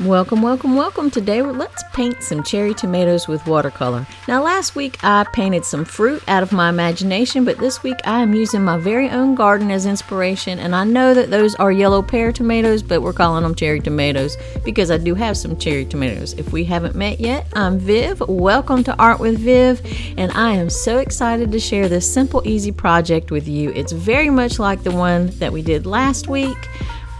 Welcome, welcome, welcome. Today let's paint some cherry tomatoes with watercolor. Now last week I painted some fruit out of my imagination, but this week I am using my very own garden as inspiration, and I know that those are yellow pear tomatoes, but we're calling them cherry tomatoes because I do have some cherry tomatoes. If we haven't met yet, I'm Viv. Welcome to Art with Viv, and I am so excited to share this simple, easy project with you. It's very much like the one that we did last week,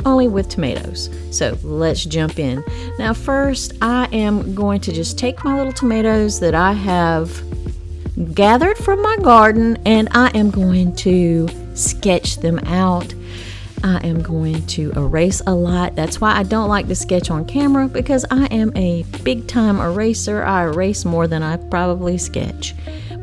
only with tomatoes. So let's jump in. Now first, I am going to just take my little tomatoes that I have gathered from my garden, and I am going to sketch them out. I am going to erase a lot. That's why I don't like to sketch on camera, because I am a big time eraser. I erase more than I probably sketch.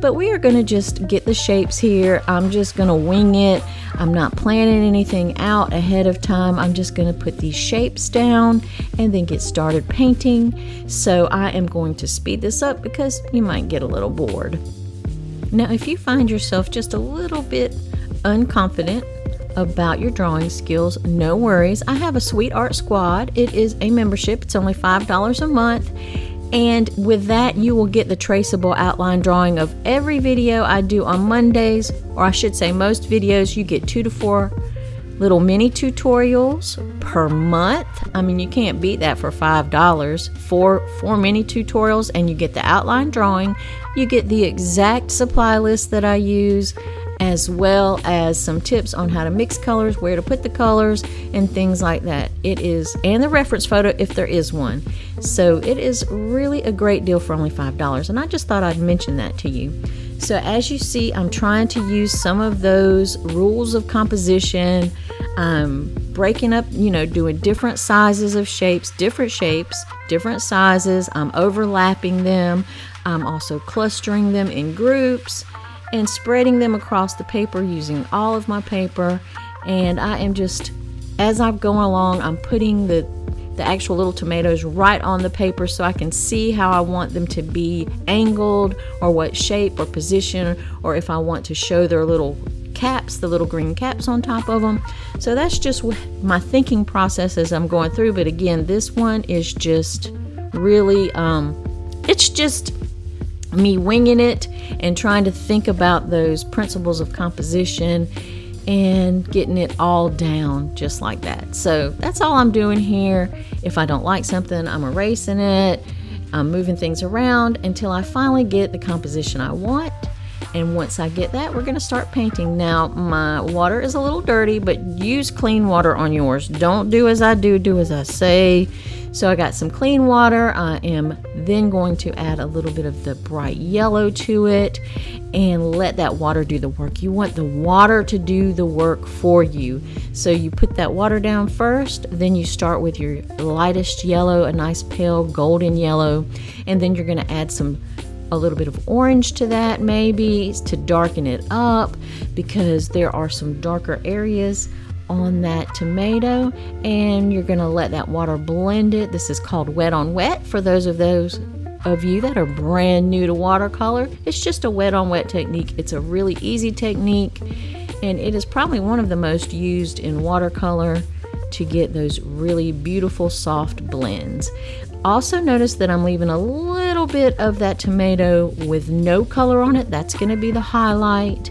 But we are going to just get the shapes here. I'm just going to wing it. I'm not planning anything out ahead of time. I'm just going to put these shapes down and then get started painting. So I am going to speed this up because you might get a little bored. Now, if you find yourself just a little bit unconfident about your drawing skills, no worries. I have a Sweet Art Squad. It is a membership. It's only $5 a month. And with that, you will get the traceable outline drawing of every video I do on Mondays, or I should say most videos. You get 2 to 4 little mini tutorials per month. I mean, you can't beat that for $5. Four mini tutorials, and you get the outline drawing. You get the exact supply list that I use, as well as some tips on how to mix colors, where to put the colors, and things like that. It is, and the reference photo if there is one. So it is really a great deal for only $5, and I just thought I'd mention that to you. So as you see, I'm trying to use some of those rules of composition, breaking up, doing different sizes of shapes, different sizes. I'm overlapping them. I'm also clustering them in groups and spreading them across the paper using all of my paper. And I am just, as I'm going along, I'm putting the actual little tomatoes right on the paper so I can see how I want them to be angled, or what shape or position, or if I want to show their little caps, the little green caps on top of them. So that's just my thinking process as I'm going through. But again, this one is just really, it's just me winging it and trying to think about those principles of composition and getting it all down just like that. So that's all I'm doing here. If I don't like something, I'm erasing it. I'm moving things around until I finally get the composition I want. And once I get that, we're going to start painting. Now, my water is a little dirty, but use clean water on yours. Don't do as I do, do as I say. So I got some clean water. I am then going to add a little bit of the bright yellow to it and let that water do the work. You want the water to do the work for you. So you put that water down first, then you start with your lightest yellow, a nice pale golden yellow, and then you're going to add a little bit of orange to that, maybe to darken it up, because there are some darker areas on that tomato, and you're going to let that water blend it. This is called wet on wet for those of you that are brand new to watercolor. It's just a wet on wet technique. It's a really easy technique, and it is probably one of the most used in watercolor to get those really beautiful soft blends. Also notice that I'm leaving a little bit of that tomato with no color on it. That's going to be the highlight.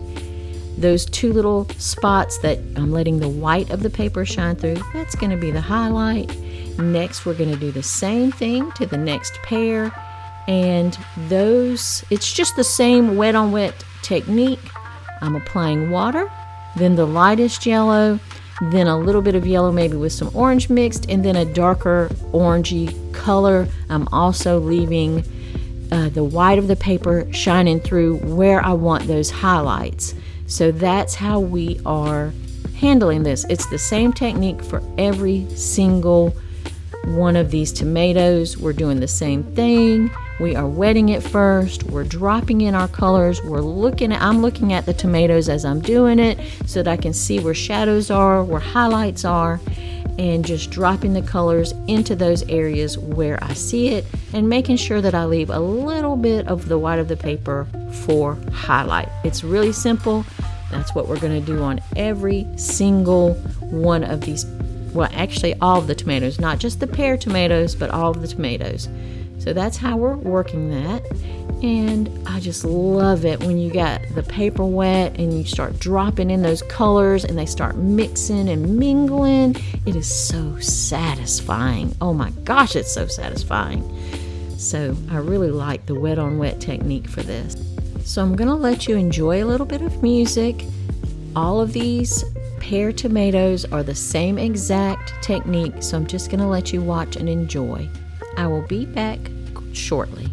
Those 2 little spots that I'm letting the white of the paper shine through, that's going to be the highlight. Next, we're going to do the same thing to the next pair. And it's just the same wet on wet technique. I'm applying water, then the lightest yellow, then a little bit of yellow maybe with some orange mixed, and then a darker orangey color. I'm also leaving the white of the paper shining through where I want those highlights. So that's how we are handling this. It's the same technique for every single one of these tomatoes. We're doing the same thing. We are wetting it first. We're dropping in our colors. I'm looking at the tomatoes as I'm doing it so that I can see where shadows are, where highlights are, and just dropping the colors into those areas where I see it, and making sure that I leave a little bit of the white of the paper for highlight. It's really simple. That's what we're going to do on every single one of these well, actually all of the tomatoes, not just the pear tomatoes, but all of the tomatoes. So that's how we're working that. And I just love it when you got the paper wet and you start dropping in those colors and they start mixing and mingling. It is so satisfying. Oh my gosh, it's so satisfying. So I really like the wet on wet technique for this. So I'm going to let you enjoy a little bit of music. All of these pear tomatoes are the same exact technique, so I'm just going to let you watch and enjoy. I will be back shortly.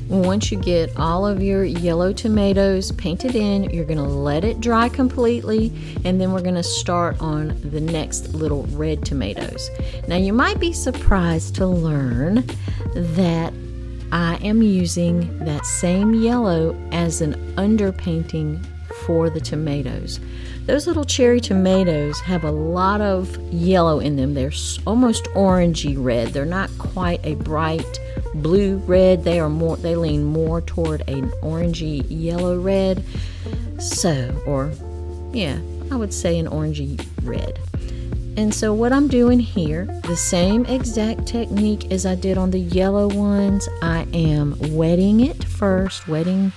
Once you get all of your yellow tomatoes painted in, you're going to let it dry completely, and then we're going to start on the next little red tomatoes. Now you might be surprised to learn that I am using that same yellow as an underpainting for the tomatoes. Those little cherry tomatoes have a lot of yellow in them. They're almost orangey red. They're not quite a bright blue red. They lean more toward an orangey yellow red. I would say an orangey red. And so what I'm doing here, the same exact technique as I did on the yellow ones. I am wetting it first, wetting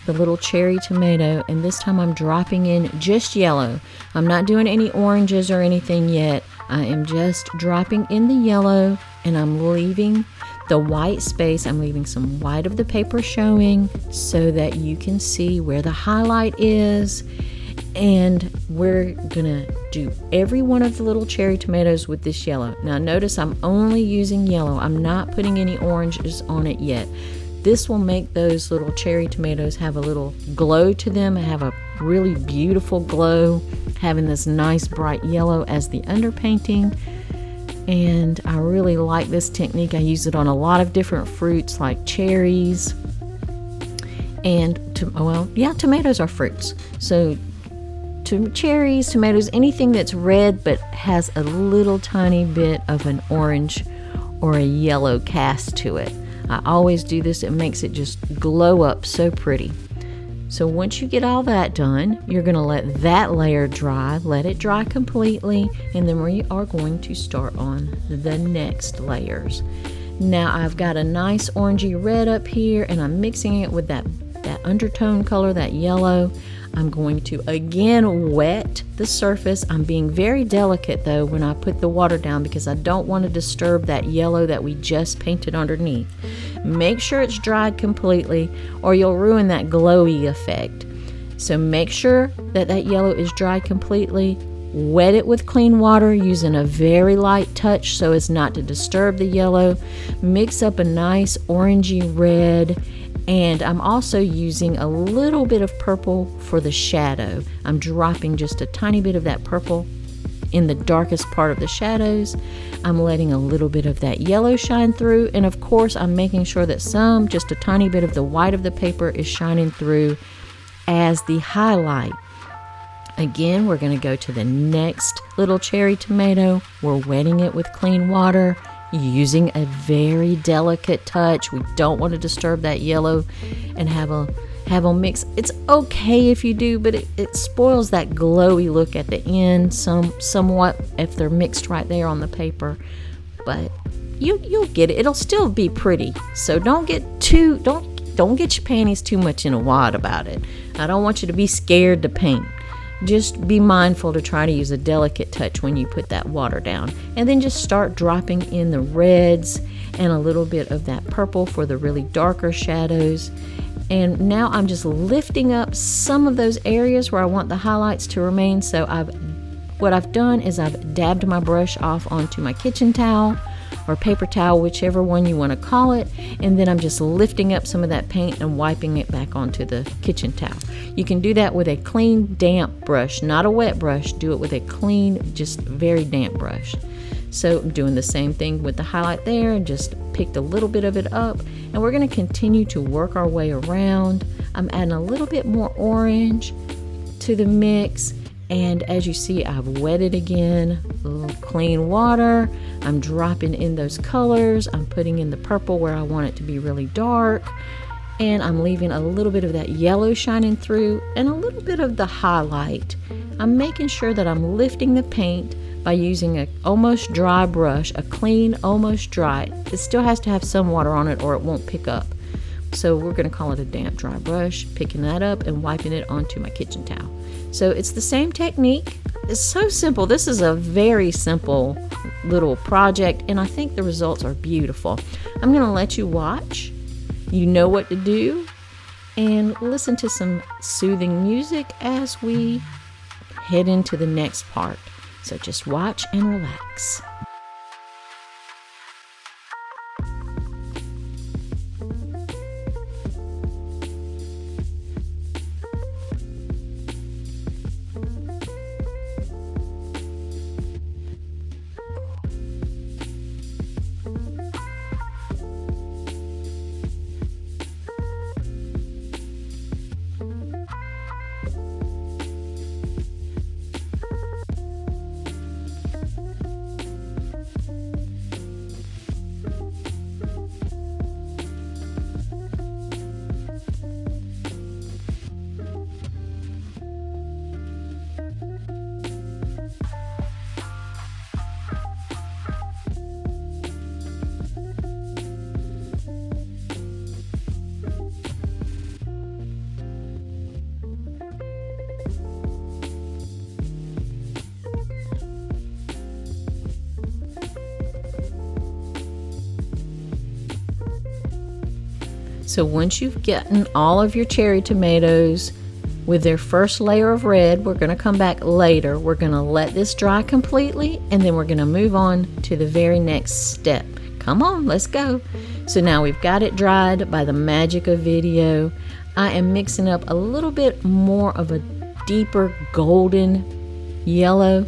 the little cherry tomato, and this time I'm dropping in just yellow. I'm not doing any oranges or anything yet. I am just dropping in the yellow, and I'm leaving the white space. I'm leaving some white of the paper showing so that you can see where the highlight is. And we're gonna do every one of the little cherry tomatoes with this yellow. Now notice I'm only using yellow. I'm not putting any oranges on it yet. This will make those little cherry tomatoes have a little glow to them, have a really beautiful glow, having this nice bright yellow as the underpainting. And I really like this technique. I use it on a lot of different fruits like cherries and, tomatoes are fruits. So cherries, tomatoes, anything that's red but has a little tiny bit of an orange or a yellow cast to it. I always do this. It makes it just glow up so pretty. So once you get all that done, you're going to let that layer dry, let it dry completely, and then we are going to start on the next layers. Now I've got a nice orangey red up here, and I'm mixing it with that undertone color, that yellow. I'm going to again wet the surface. I'm being very delicate though when I put the water down because I don't want to disturb that yellow that we just painted underneath. Make sure it's dried completely or you'll ruin that glowy effect. So make sure that yellow is dried completely. Wet it with clean water using a very light touch so as not to disturb the yellow. Mix up a nice orangey red. And I'm also using a little bit of purple for the shadow. I'm dropping just a tiny bit of that purple in the darkest part of the shadows. I'm letting a little bit of that yellow shine through, and of course I'm making sure that just a tiny bit of the white of the paper is shining through as the highlight. Again, we're going to go to the next little cherry tomato. We're wetting it with clean water, using a very delicate touch. We don't want to disturb that yellow and have them mix. It's okay if you do, but it spoils that glowy look at the end somewhat if they're mixed right there on the paper. But you'll get it. It'll still be pretty. So don't get your panties too much in a wad about it. I don't want you to be scared to paint. Just be mindful to try to use a delicate touch when you put that water down. And then just start dropping in the reds and a little bit of that purple for the really darker shadows. And now I'm just lifting up some of those areas where I want the highlights to remain. So what I've done is I've dabbed my brush off onto my kitchen towel or paper towel, whichever one you want to call it, and then I'm just lifting up some of that paint and wiping it back onto the kitchen towel. You can do that with a clean, damp brush, not a wet brush. Do it with a clean, just very damp brush. So I'm doing the same thing with the highlight there, and just picked a little bit of it up, and we're going to continue to work our way around. I'm adding a little bit more orange to the mix, and as you see, I've wetted again, a little clean water. I'm dropping in those colors. I'm putting in the purple where I want it to be really dark, and I'm leaving a little bit of that yellow shining through and a little bit of the highlight. I'm making sure that I'm lifting the paint by using an almost dry brush, a clean, almost dry. It still has to have some water on it or it won't pick up. So we're going to call it a damp, dry brush, picking that up and wiping it onto my kitchen towel. So it's the same technique. It's so simple. This is a very simple little project, and I think the results are beautiful. I'm going to let you watch. You know what to do, and listen to some soothing music as we head into the next part. So just watch and relax. So once you've gotten all of your cherry tomatoes with their first layer of red, we're going to come back later. We're going to let this dry completely, and then we're going to move on to the very next step. Come on, let's go. So now we've got it dried by the magic of video. I am mixing up a little bit more of a deeper golden yellow,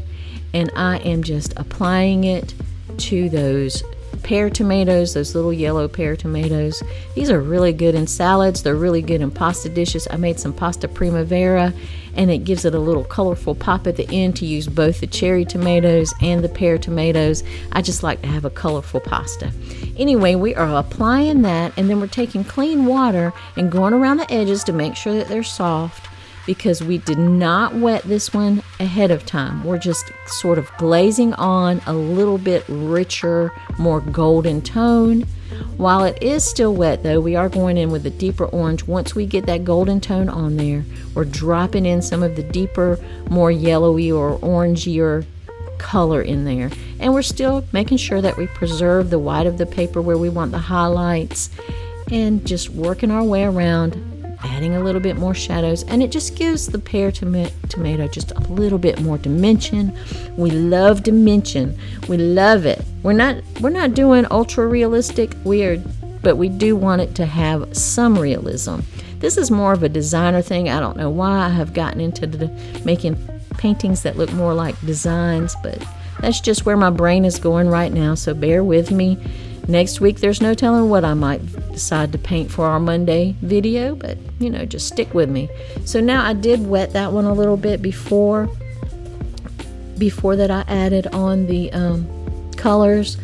and I am just applying it to those pear tomatoes, those little yellow pear tomatoes. These are really good in salads. They're really good in pasta dishes. I made some pasta primavera, and it gives it a little colorful pop at the end to use both the cherry tomatoes and the pear tomatoes. I just like to have a colorful pasta. Anyway, we are applying that, and then we're taking clean water and going around the edges to make sure that they're soft, because we did not wet this one ahead of time. We're just sort of glazing on a little bit richer, more golden tone. While it is still wet though, we are going in with a deeper orange. Once we get that golden tone on there, we're dropping in some of the deeper, more yellowy or orangier color in there. And we're still making sure that we preserve the white of the paper where we want the highlights, and just working our way around, adding a little bit more shadows, and it just gives the pear tomato just a little bit more dimension. We love dimension. We love it. We're not doing ultra realistic. But we do want it to have some realism. This is more of a designer thing. I don't know why I have gotten into making paintings that look more like designs, but that's just where my brain is going right now, so bear with me. Next week, there's no telling what I might decide to paint for our Monday video, but, just stick with me. So now I did wet that one a little bit before that I added on the colors.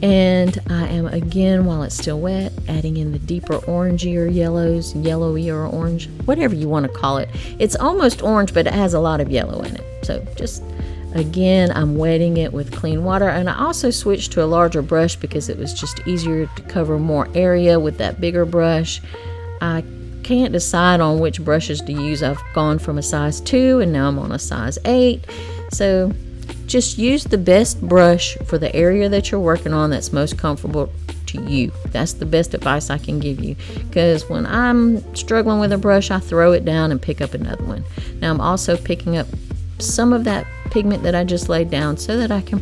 And I am, again, while it's still wet, adding in the deeper orangier yellows, yellowy or orange, whatever you want to call it. It's almost orange, but it has a lot of yellow in it. So just, again, I'm wetting it with clean water. And I also switched to a larger brush because it was just easier to cover more area with that bigger brush. I can't decide on which brushes to use. I've gone from a size 2 and now I'm on a size 8. So just use the best brush for the area that you're working on that's most comfortable to you. That's the best advice I can give you, because when I'm struggling with a brush, I throw it down and pick up another one. Now I'm also picking up some of that pigment that I just laid down so that I can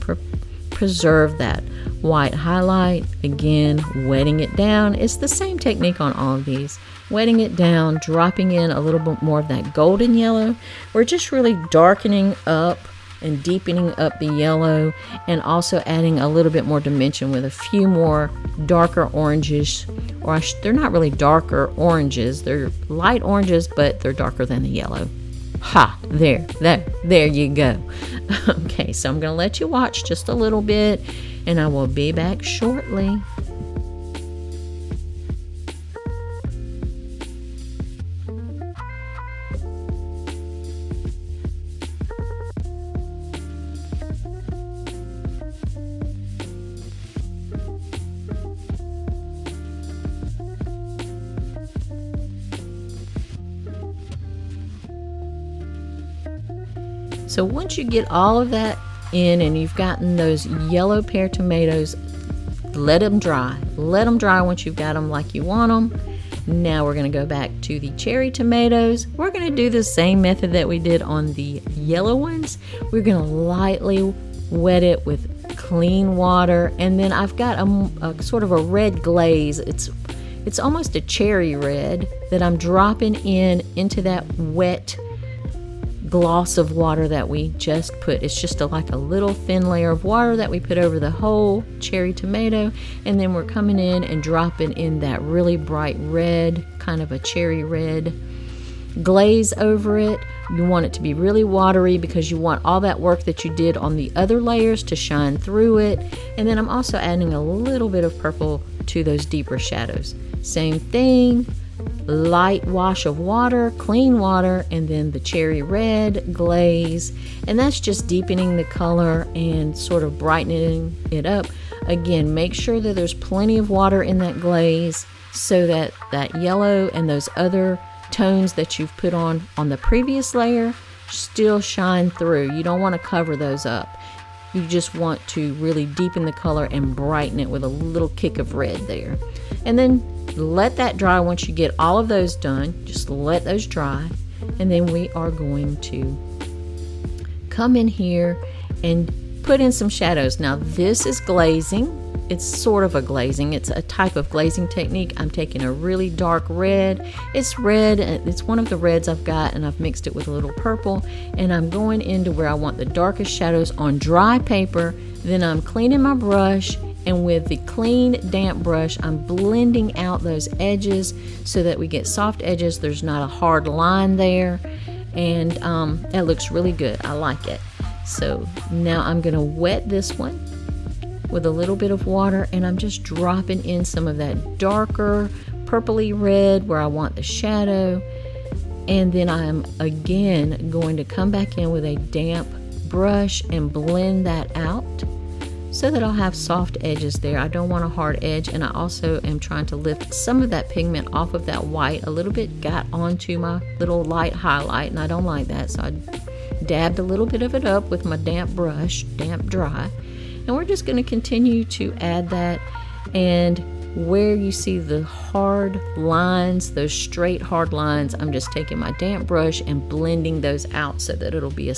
preserve that white highlight. Again, wetting it down. It's the same technique on all of these. Wetting it down, dropping in a little bit more of that golden yellow. We're just really darkening up and deepening up the yellow, and also adding a little bit more dimension with a few more darker oranges, or they're not really darker oranges, they're light oranges, but they're darker than the yellow. There you go. Okay, so I'm gonna let you watch just a little bit, and I will be back shortly. So once you get all of that in and you've gotten those yellow pear tomatoes, let them dry. Let them dry once you've got them like you want them. Now we're going to go back to the cherry tomatoes. We're going to do the same method that we did on the yellow ones. We're going to lightly wet it with clean water, and then I've got a sort of a red glaze. It's almost a cherry red that I'm dropping into that wet gloss of water that we just put. It's just like a little thin layer of water that we put over the whole cherry tomato, and then we're coming in and dropping in that really bright red, kind of a cherry red glaze over it. You want it to be really watery because you want all that work that you did on the other layers to shine through it. And then I'm also adding a little bit of purple to those deeper shadows. Same thing, light wash of water, clean water, and then the cherry red glaze, and that's just deepening the color and sort of brightening it up. Again, make sure that there's plenty of water in that glaze so that that yellow and those other tones that you've put on the previous layer still shine through. You don't want to cover those up. You just want to really deepen the color and brighten it with a little kick of red there. And then let that dry. Once you get all of those done, just let those dry, and then we are going to come in here and put in some shadows. Now this is glazing. It's sort of a glazing. It's a type of glazing technique. I'm taking a really dark red. It's red. It's one of the reds I've got, and I've mixed it with a little purple, and I'm going into where I want the darkest shadows on dry paper. Then I'm cleaning my brush, and with the clean damp brush I'm blending out those edges so that we get soft edges. There's not a hard line there, and that looks really good. I like it. So now I'm gonna wet this one with a little bit of water, and I'm just dropping in some of that darker purpley red where I want the shadow. And then I'm again going to come back in with a damp brush and blend that out so that I'll have soft edges there. I don't want a hard edge, and I also am trying to lift some of that pigment off of that white. A little bit got onto my little light highlight, and I don't like that, so I dabbed a little bit of it up with my damp brush, damp dry. And we're just going to continue to add that, and where you see the hard lines, those straight hard lines, I'm just taking my damp brush and blending those out so that it'll be a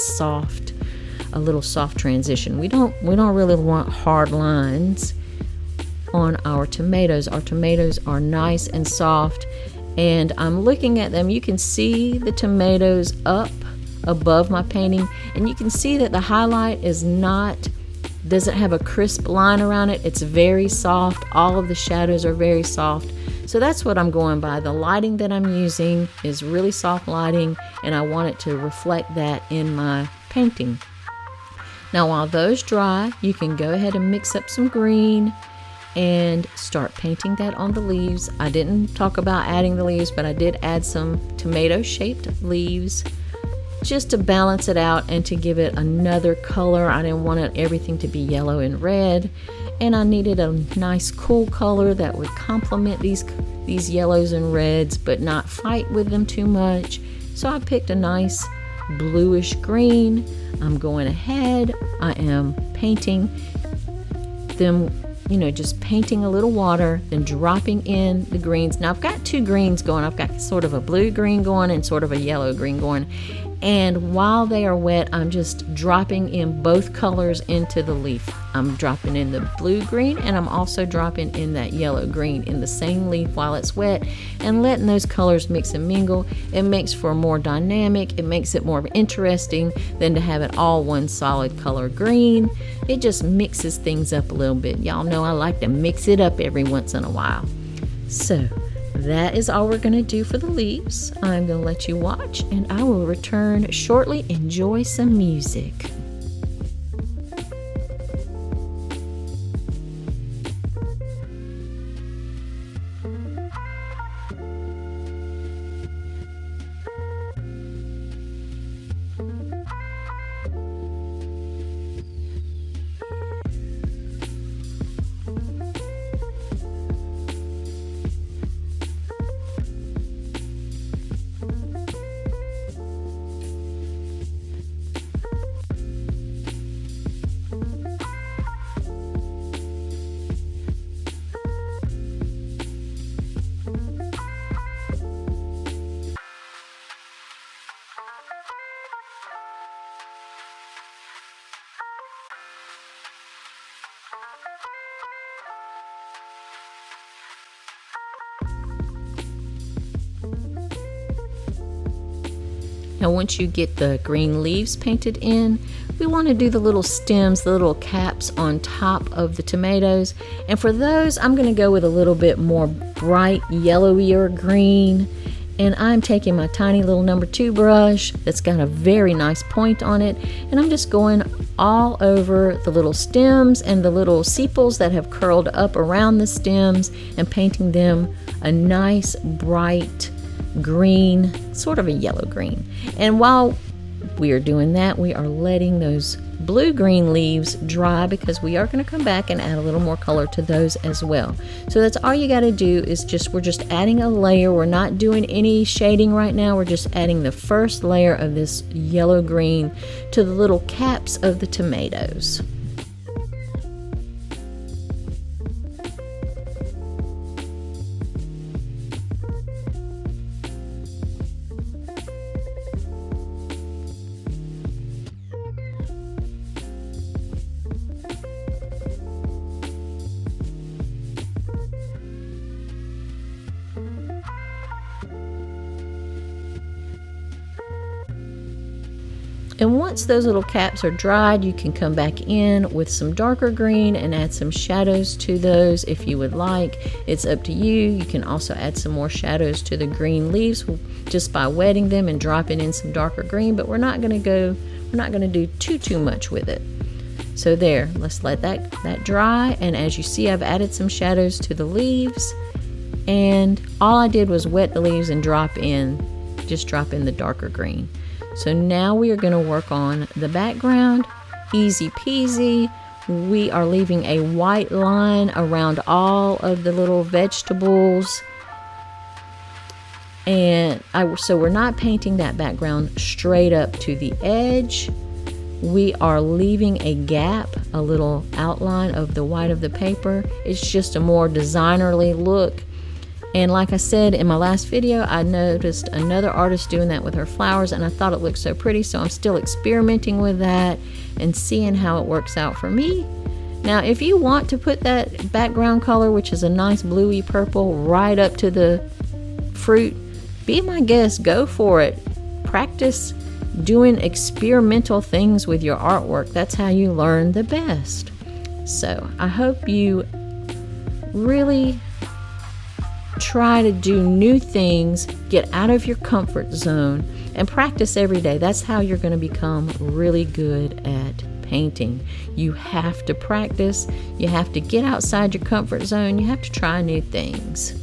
little soft transition. We don't really want hard lines on our tomatoes. Our tomatoes are nice and soft, and I'm looking at them. You can see the tomatoes up above my painting, and you can see that the highlight doesn't have a crisp line around it. It's very soft. All of the shadows are very soft. So that's what I'm going by. The lighting that I'm using is really soft lighting, and I want it to reflect that in my painting. Now while those dry, you can go ahead and mix up some green and start painting that on the leaves. I didn't talk about adding the leaves, but I did add some tomato-shaped leaves just to balance it out and to give it another color. I didn't want everything to be yellow and red, and I needed a nice cool color that would complement these yellows and reds but not fight with them too much. So I picked a nice bluish green. I'm going ahead, I am painting them, just painting a little water, then dropping in the greens. Now I've got two greens going. I've got sort of a blue green going and sort of a yellow green going. And while they are wet, I'm just dropping in both colors into the leaf. I'm dropping in the blue green, and I'm also dropping in that yellow green in the same leaf while it's wet, and letting those colors mix and mingle. It makes for more dynamic. It makes it more interesting than to have it all one solid color green. It just mixes things up a little bit. Y'all know I like to mix it up every once in a while. So that is all we're going to do for the leaves. I'm going to let you watch, and I will return shortly. Enjoy some music. Now once you get the green leaves painted in, we want to do the little stems, the little caps on top of the tomatoes. And for those, I'm going to go with a little bit more bright yellowier green. And I'm taking my tiny little number 2 brush that's got a very nice point on it, and I'm just going all over the little stems and the little sepals that have curled up around the stems and painting them a nice bright green, sort of a yellow green. And while we are doing that, we are letting those blue-green leaves dry, because we are going to come back and add a little more color to those as well. So that's all you got to do is we're just adding a layer. We're not doing any shading right now. We're just adding the first layer of this yellow-green to the little caps of the tomatoes. And once those little caps are dried, you can come back in with some darker green and add some shadows to those if you would like. It's up to you. You can also add some more shadows to the green leaves just by wetting them and dropping in some darker green, but we're not going to do too much with it. So there, let's let that dry. And as you see, I've added some shadows to the leaves, and all I did was wet the leaves and drop in the darker green. So now we are going to work on the background. Easy peasy. We are leaving a white line around all of the little vegetables. So we're not painting that background straight up to the edge. We are leaving a gap, a little outline of the white of the paper. It's just a more designerly look. And like I said in my last video, I noticed another artist doing that with her flowers, and I thought it looked so pretty, so I'm still experimenting with that and seeing how it works out for me. Now, if you want to put that background color, which is a nice bluey purple, right up to the fruit, be my guest, go for it. Practice doing experimental things with your artwork. That's how you learn the best. So I hope you really try to do new things, get out of your comfort zone, and practice every day. That's how you're going to become really good at painting. You have to practice. You have to get outside your comfort zone. You have to try new things.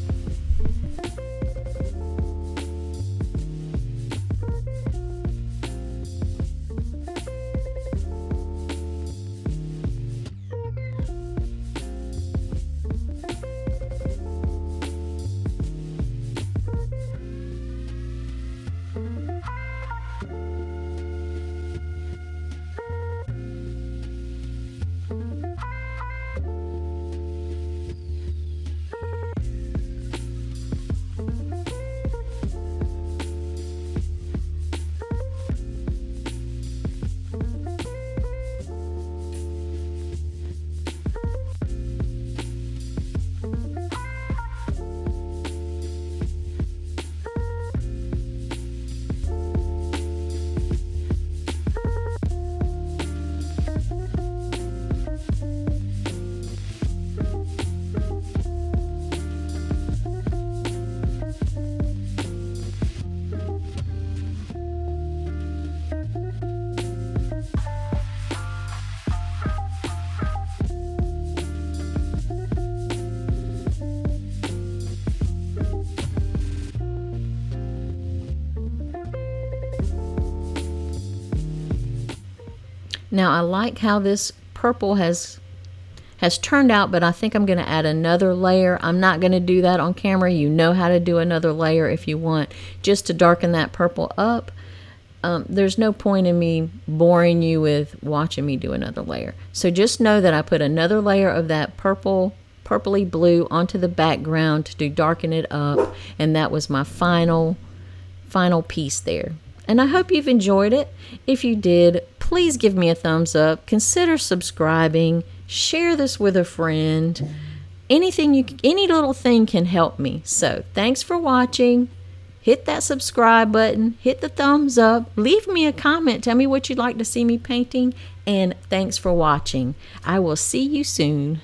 Now I like how this purple has turned out, but I think I'm going to add another layer. I'm not going to do that on camera. You know how to do another layer if you want, just to darken that purple up. There's no point in me boring you with watching me do another layer. So just know that I put another layer of that purpley blue onto the background to darken it up, and that was my final piece there. And I hope you've enjoyed it. If you did, please give me a thumbs up. Consider subscribing. Share this with a friend. Any little thing can help me. So thanks for watching. Hit that subscribe button. Hit the thumbs up. Leave me a comment. Tell me what you'd like to see me painting. And thanks for watching. I will see you soon.